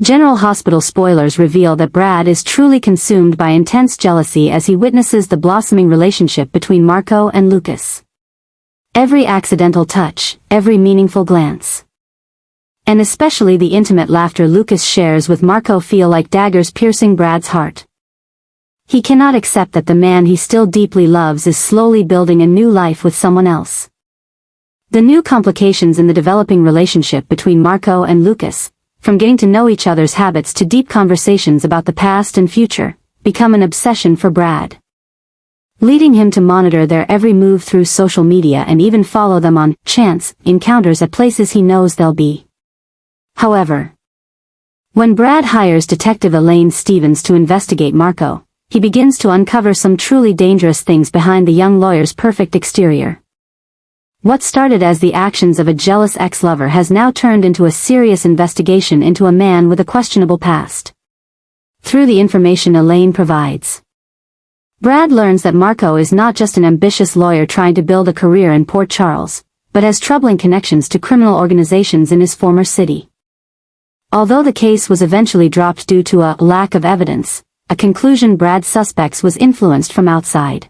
General Hospital spoilers reveal that Brad is truly consumed by intense jealousy as he witnesses the blossoming relationship between Marco and Lucas. Every accidental touch, every meaningful glance, and especially the intimate laughter Lucas shares with Marco feel like daggers piercing Brad's heart. He cannot accept that the man he still deeply loves is slowly building a new life with someone else. The new complications in the developing relationship between Marco and Lucas, from getting to know each other's habits to deep conversations about the past and future, become an obsession for Brad, leading him to monitor their every move through social media and even follow them on chance encounters at places he knows they'll be. However, when Brad hires Detective Elaine Stevens to investigate Marco, he begins to uncover some truly dangerous things behind the young lawyer's perfect exterior. What started as the actions of a jealous ex-lover has now turned into a serious investigation into a man with a questionable past. Through the information Elaine provides, Brad learns that Marco is not just an ambitious lawyer trying to build a career in Port Charles, but has troubling connections to criminal organizations in his former city. Although the case was eventually dropped due to a lack of evidence, a conclusion Brad suspects was influenced from outside.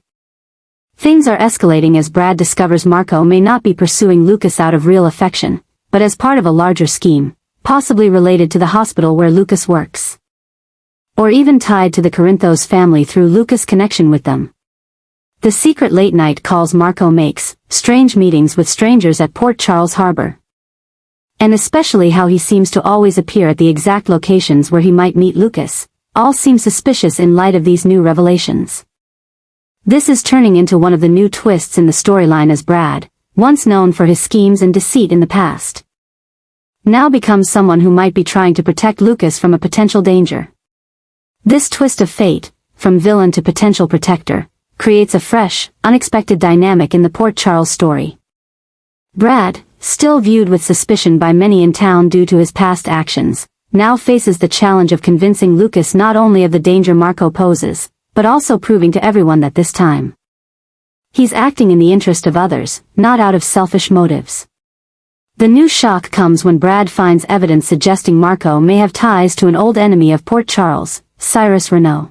Things are escalating as Brad discovers Marco may not be pursuing Lucas out of real affection, but as part of a larger scheme, possibly related to the hospital where Lucas works, or even tied to the Corinthos family through Lucas' connection with them. The secret late-night calls Marco makes, strange meetings with strangers at Port Charles Harbor, and especially how he seems to always appear at the exact locations where he might meet Lucas, all seem suspicious in light of these new revelations. This is turning into one of the new twists in the storyline as Brad, once known for his schemes and deceit in the past, now becomes someone who might be trying to protect Lucas from a potential danger. This twist of fate, from villain to potential protector, creates a fresh, unexpected dynamic in the Port Charles story. Brad, still viewed with suspicion by many in town due to his past actions, now faces the challenge of convincing Lucas not only of the danger Marco poses, but also proving to everyone that this time he's acting in the interest of others, not out of selfish motives. The new shock comes when Brad finds evidence suggesting Marco may have ties to an old enemy of Port Charles, Cyrus Renault.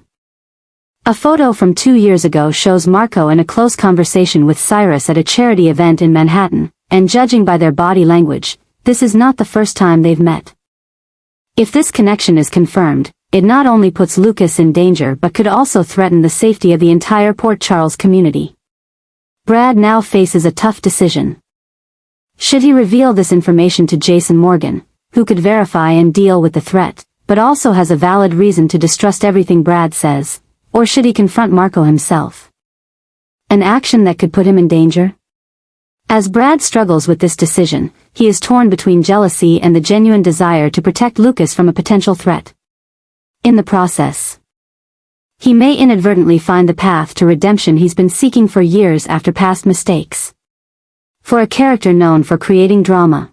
A photo from 2 years ago shows Marco in a close conversation with Cyrus at a charity event in Manhattan, and judging by their body language, this is not the first time they've met. If this connection is confirmed, it not only puts Lucas in danger but could also threaten the safety of the entire Port Charles community. Brad now faces a tough decision. Should he reveal this information to Jason Morgan, who could verify and deal with the threat, but also has a valid reason to distrust everything Brad says, or should he confront Marco himself? An action that could put him in danger? As Brad struggles with this decision, he is torn between jealousy and the genuine desire to protect Lucas from a potential threat. In the process, he may inadvertently find the path to redemption he's been seeking for years after past mistakes. For a character known for creating drama,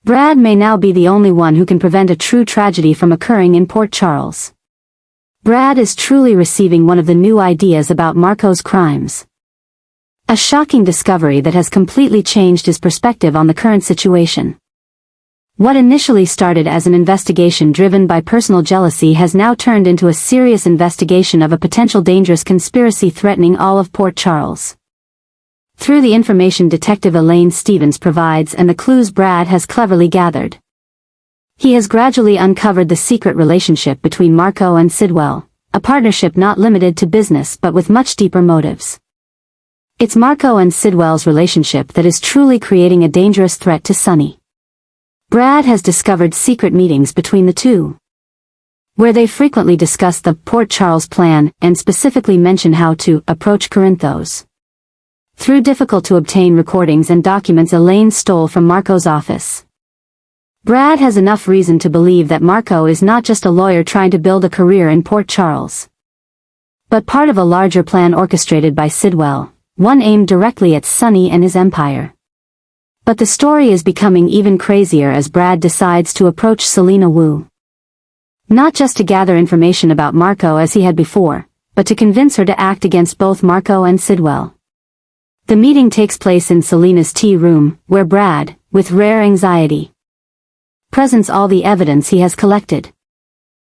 Brad may now be the only one who can prevent a true tragedy from occurring in Port Charles. Brad is truly receiving one of the new ideas about Marco's crimes. A shocking discovery that has completely changed his perspective on the current situation. What initially started as an investigation driven by personal jealousy has now turned into a serious investigation of a potential dangerous conspiracy threatening all of Port Charles. Through the information Detective Elaine Stevens provides and the clues Brad has cleverly gathered, he has gradually uncovered the secret relationship between Marco and Sidwell, a partnership not limited to business but with much deeper motives. It's Marco and Sidwell's relationship that is truly creating a dangerous threat to Sonny. Brad has discovered secret meetings between the two, where they frequently discuss the Port Charles plan and specifically mention how to approach Corinthos. Through difficult-to-obtain recordings and documents Elaine stole from Marco's office, Brad has enough reason to believe that Marco is not just a lawyer trying to build a career in Port Charles, but part of a larger plan orchestrated by Sidwell, one aimed directly at Sonny and his empire. But the story is becoming even crazier as Brad decides to approach Selina Wu. Not just to gather information about Marco as he had before, but to convince her to act against both Marco and Sidwell. The meeting takes place in Selina's tea room, where Brad, with rare anxiety, presents all the evidence he has collected.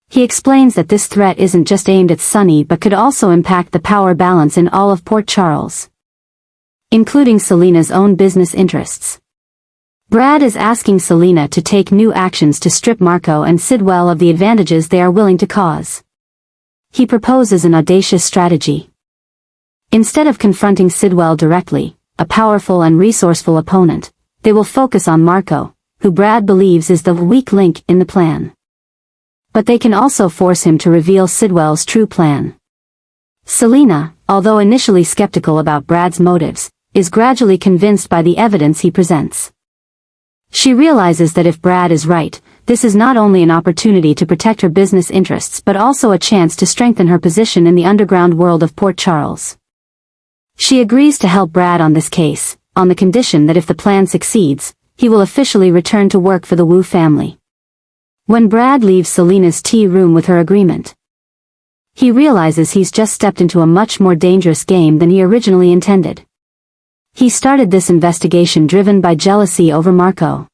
He explains that this threat isn't just aimed at Sunny but could also impact the power balance in all of Port Charles, including Selina's own business interests. Brad is asking Selina to take new actions to strip Marco and Sidwell of the advantages they are willing to cause. He proposes an audacious strategy. Instead of confronting Sidwell directly, a powerful and resourceful opponent, they will focus on Marco, who Brad believes is the weak link in the plan. But they can also force him to reveal Sidwell's true plan. Selina, although initially skeptical about Brad's motives, is gradually convinced by the evidence he presents. She realizes that if Brad is right, this is not only an opportunity to protect her business interests but also a chance to strengthen her position in the underground world of Port Charles. She agrees to help Brad on this case, on the condition that if the plan succeeds, he will officially return to work for the Wu family. When Brad leaves Selina's tea room with her agreement, he realizes he's just stepped into a much more dangerous game than he originally intended. He started this investigation driven by jealousy over Marco,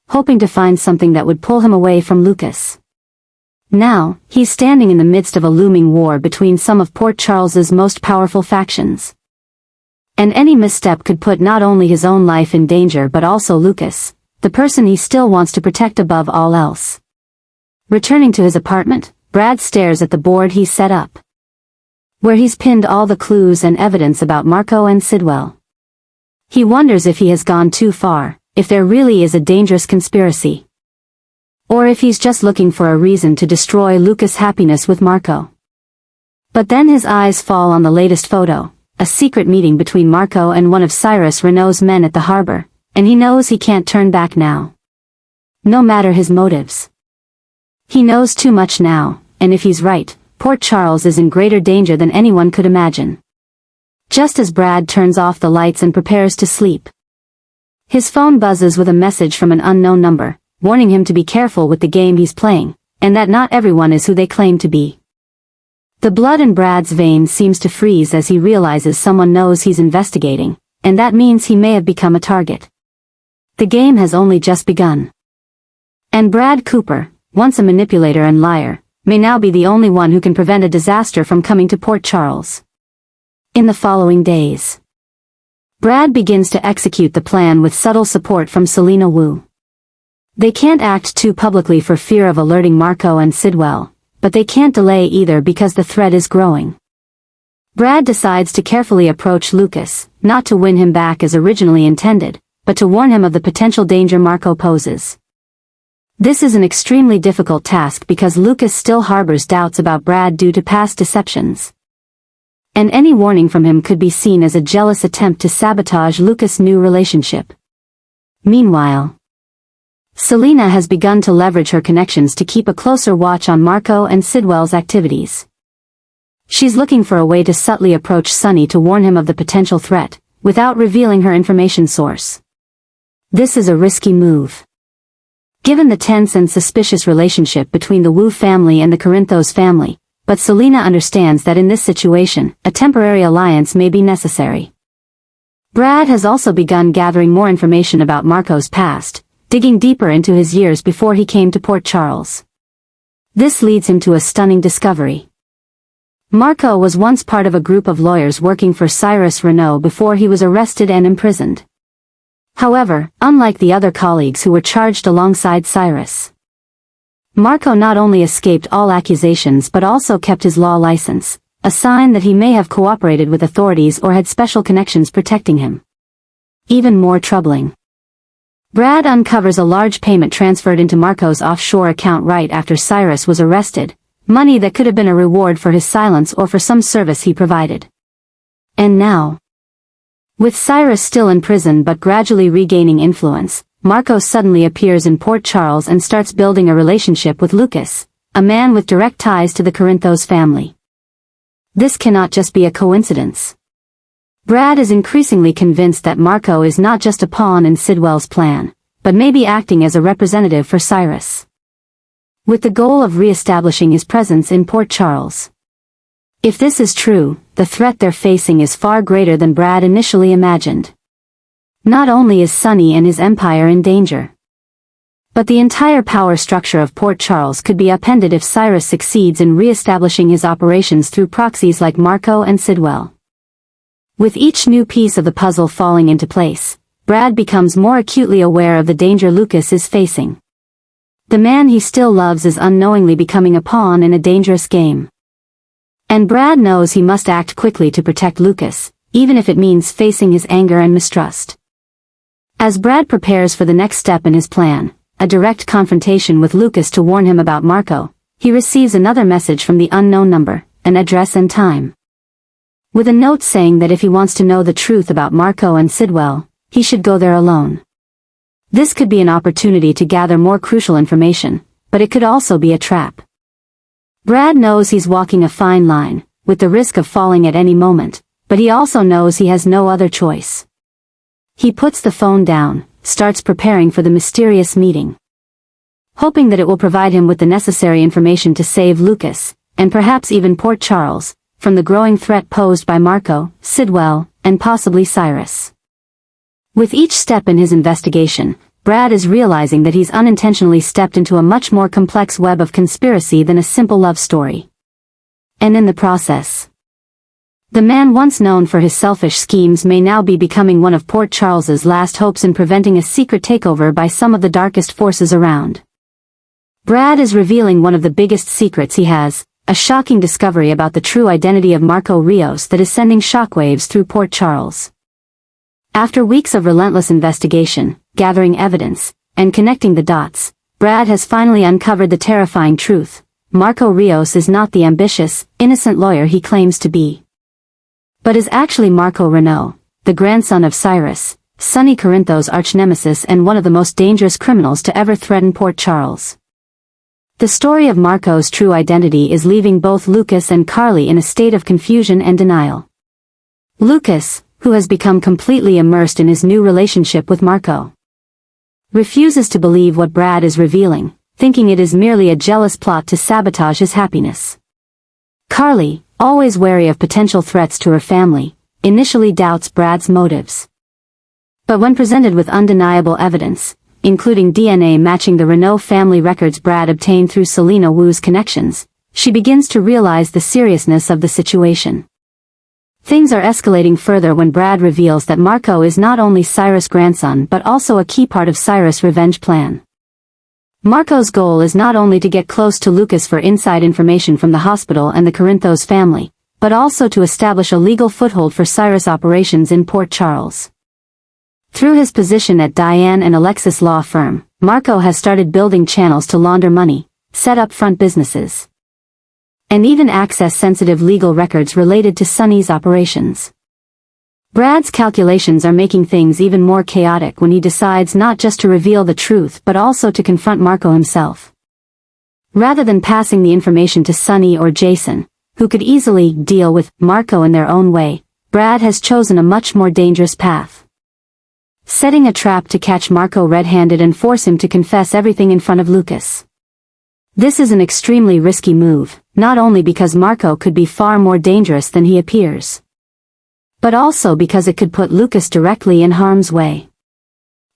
hoping to find something that would pull him away from Lucas. Now, he's standing in the midst of a looming war between some of Port Charles's most powerful factions. And any misstep could put not only his own life in danger but also Lucas, the person he still wants to protect above all else. Returning to his apartment, Brad stares at the board he's set up, where he's pinned all the clues and evidence about Marco and Sidwell. He wonders if he has gone too far, if there really is a dangerous conspiracy, or if he's just looking for a reason to destroy Lucas' happiness with Marco. But then his eyes fall on the latest photo, a secret meeting between Marco and one of Cyrus Renault's men at the harbor, and he knows he can't turn back now. No matter his motives. He knows too much now, and if he's right, Port Charles is in greater danger than anyone could imagine. Just as Brad turns off the lights and prepares to sleep, his phone buzzes with a message from an unknown number, warning him to be careful with the game he's playing, and that not everyone is who they claim to be. The blood in Brad's veins seems to freeze as he realizes someone knows he's investigating, and that means he may have become a target. The game has only just begun. And Brad Cooper, once a manipulator and liar, may now be the only one who can prevent a disaster from coming to Port Charles. In the following days, Brad begins to execute the plan with subtle support from Selina Wu. They can't act too publicly for fear of alerting Marco and Sidwell, but they can't delay either because the threat is growing. Brad decides to carefully approach Lucas, not to win him back as originally intended, but to warn him of the potential danger Marco poses. This is an extremely difficult task because Lucas still harbors doubts about Brad due to past deceptions. And any warning from him could be seen as a jealous attempt to sabotage Lucas' new relationship. Meanwhile, Selina has begun to leverage her connections to keep a closer watch on Marco and Sidwell's activities. She's looking for a way to subtly approach Sunny to warn him of the potential threat, without revealing her information source. This is a risky move, given the tense and suspicious relationship between the Wu family and the Corinthos family, but Selina understands that in this situation, a temporary alliance may be necessary. Brad has also begun gathering more information about Marco's past, digging deeper into his years before he came to Port Charles. This leads him to a stunning discovery. Marco was once part of a group of lawyers working for Cyrus Renault before he was arrested and imprisoned. However, unlike the other colleagues who were charged alongside Cyrus, Marco not only escaped all accusations but also kept his law license, a sign that he may have cooperated with authorities or had special connections protecting him. Even more troubling, Brad uncovers a large payment transferred into Marco's offshore account right after Cyrus was arrested, money that could have been a reward for his silence or for some service he provided. And now, with Cyrus still in prison but gradually regaining influence, Marco suddenly appears in Port Charles and starts building a relationship with Lucas, a man with direct ties to the Corinthos family. This cannot just be a coincidence. Brad is increasingly convinced that Marco is not just a pawn in Sidwell's plan, but may be acting as a representative for Cyrus, with the goal of re-establishing his presence in Port Charles. If this is true, the threat they're facing is far greater than Brad initially imagined. Not only is Sunny and his empire in danger, But the entire power structure of Port Charles could be upended if Cyrus succeeds in re-establishing his operations through proxies like Marco and Sidwell. With each new piece of the puzzle falling into place, Brad becomes more acutely aware of the danger Lucas is facing. The man he still loves is unknowingly becoming a pawn in a dangerous game. And Brad knows he must act quickly to protect Lucas, even if it means facing his anger and mistrust. As Brad prepares for the next step in his plan, a direct confrontation with Lucas to warn him about Marco, he receives another message from the unknown number, an address and time. With a note saying that if he wants to know the truth about Marco and Sidwell, he should go there alone. This could be an opportunity to gather more crucial information, but it could also be a trap. Brad knows he's walking a fine line, with the risk of falling at any moment, but he also knows he has no other choice. He puts the phone down, starts preparing for the mysterious meeting, hoping that it will provide him with the necessary information to save Lucas, and perhaps even Port Charles, from the growing threat posed by Marco, Sidwell, and possibly Cyrus. With each step in his investigation, Brad is realizing that he's unintentionally stepped into a much more complex web of conspiracy than a simple love story. And in the process, the man once known for his selfish schemes may now be becoming one of Port Charles's last hopes in preventing a secret takeover by some of the darkest forces around. Brad is revealing one of the biggest secrets he has, a shocking discovery about the true identity of Marco Rios that is sending shockwaves through Port Charles. After weeks of relentless investigation, gathering evidence, and connecting the dots, Brad has finally uncovered the terrifying truth. Marco Rios is not the ambitious, innocent lawyer he claims to be, but is actually Marco Renault, the grandson of Cyrus, Sonny Corinthos' arch-nemesis and one of the most dangerous criminals to ever threaten Port Charles. The story of Marco's true identity is leaving both Lucas and Carly in a state of confusion and denial. Lucas, who has become completely immersed in his new relationship with Marco, refuses to believe what Brad is revealing, thinking it is merely a jealous plot to sabotage his happiness. Carly, always wary of potential threats to her family, initially doubts Brad's motives. But when presented with undeniable evidence, including DNA matching the Renault family records Brad obtained through Selina Wu's connections, she begins to realize the seriousness of the situation. Things are escalating further when Brad reveals that Marco is not only Cyrus' grandson but also a key part of Cyrus' revenge plan. Marco's goal is not only to get close to Lucas for inside information from the hospital and the Corinthos family, but also to establish a legal foothold for Cyrus' operations in Port Charles. Through his position at Diane and Alexis law firm, Marco has started building channels to launder money, set up front businesses, and even access sensitive legal records related to Sonny's operations. Brad's calculations are making things even more chaotic when he decides not just to reveal the truth but also to confront Marco himself. Rather than passing the information to Sonny or Jason, who could easily deal with Marco in their own way, Brad has chosen a much more dangerous path, setting a trap to catch Marco red-handed and force him to confess everything in front of Lucas. This is an extremely risky move, not only because Marco could be far more dangerous than he appears, but also because it could put Lucas directly in harm's way.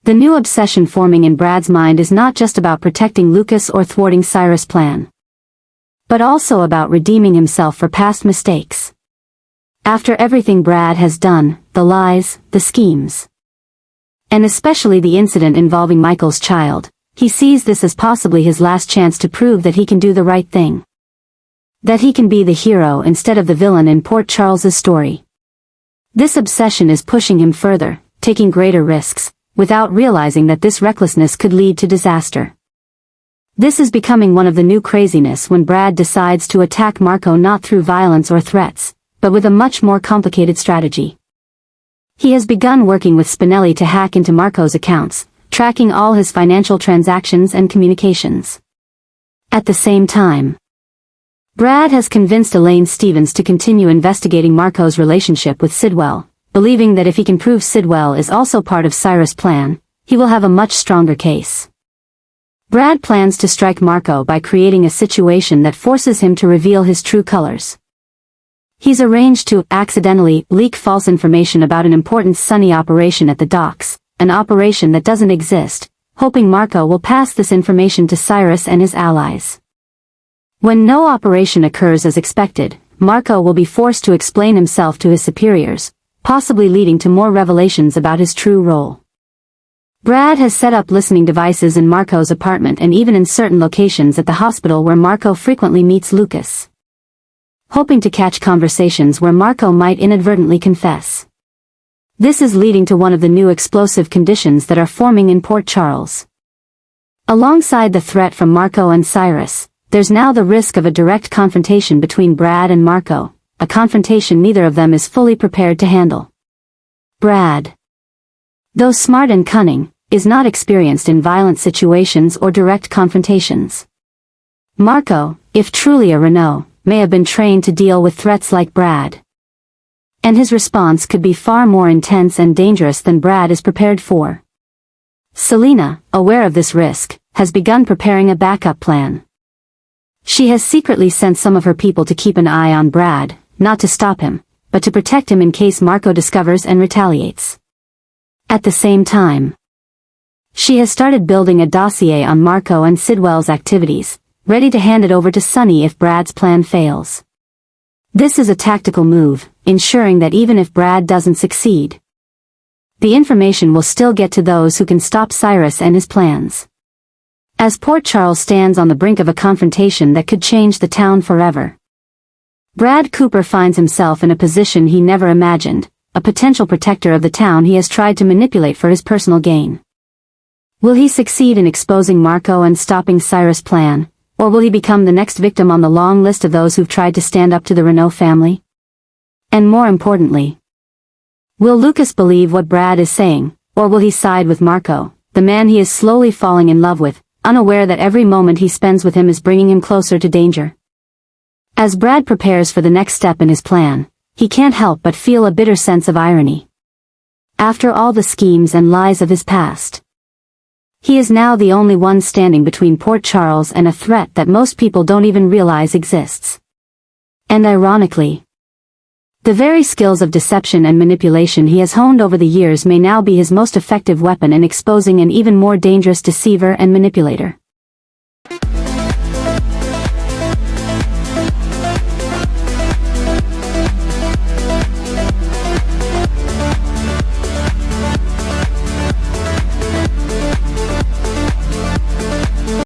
The new obsession forming in Brad's mind is not just about protecting Lucas or thwarting Cyrus' plan, but also about redeeming himself for past mistakes. After everything Brad has done, the lies, the schemes, and especially the incident involving Michael's child, he sees this as possibly his last chance to prove that he can do the right thing, that he can be the hero instead of the villain in Port Charles's story. This obsession is pushing him further, taking greater risks, without realizing that this recklessness could lead to disaster. This is becoming one of the new craziness when Brad decides to attack Marco not through violence or threats, but with a much more complicated strategy. He has begun working with Spinelli to hack into Marco's accounts, tracking all his financial transactions and communications. At the same time, Brad has convinced Elaine Stevens to continue investigating Marco's relationship with Sidwell, believing that if he can prove Sidwell is also part of Cyrus' plan, he will have a much stronger case. Brad plans to strike Marco by creating a situation that forces him to reveal his true colors. He's arranged to accidentally leak false information about an important Sonny operation at the docks, an operation that doesn't exist, hoping Marco will pass this information to Cyrus and his allies. When no operation occurs as expected, Marco will be forced to explain himself to his superiors, possibly leading to more revelations about his true role. Brad has set up listening devices in Marco's apartment and even in certain locations at the hospital where Marco frequently meets Lucas, hoping to catch conversations where Marco might inadvertently confess. This is leading to one of the new explosive conditions that are forming in Port Charles. Alongside the threat from Marco and Cyrus, there's now the risk of a direct confrontation between Brad and Marco, a confrontation neither of them is fully prepared to handle. Brad, though smart and cunning, is not experienced in violent situations or direct confrontations. Marco, if truly a Renault, may have been trained to deal with threats like Brad, and his response could be far more intense and dangerous than Brad is prepared for. Selina, aware of this risk, has begun preparing a backup plan. She has secretly sent some of her people to keep an eye on Brad, not to stop him, but to protect him in case Marco discovers and retaliates. At the same time, she has started building a dossier on Marco and Sidwell's activities, ready to hand it over to Sonny if Brad's plan fails. This is a tactical move, ensuring that even if Brad doesn't succeed, the information will still get to those who can stop Cyrus and his plans. As Port Charles stands on the brink of a confrontation that could change the town forever, Brad Cooper finds himself in a position he never imagined, a potential protector of the town he has tried to manipulate for his personal gain. Will he succeed in exposing Marco and stopping Cyrus' plan, or will he become the next victim on the long list of those who've tried to stand up to the Renault family? And more importantly, will Lucas believe what Brad is saying, or will he side with Marco, the man he is slowly falling in love with, unaware that every moment he spends with him is bringing him closer to danger? As Brad prepares for the next step in his plan, he can't help but feel a bitter sense of irony. After all the schemes and lies of his past, he is now the only one standing between Port Charles and a threat that most people don't even realize exists. And ironically, the very skills of deception and manipulation he has honed over the years may now be his most effective weapon in exposing an even more dangerous deceiver and manipulator.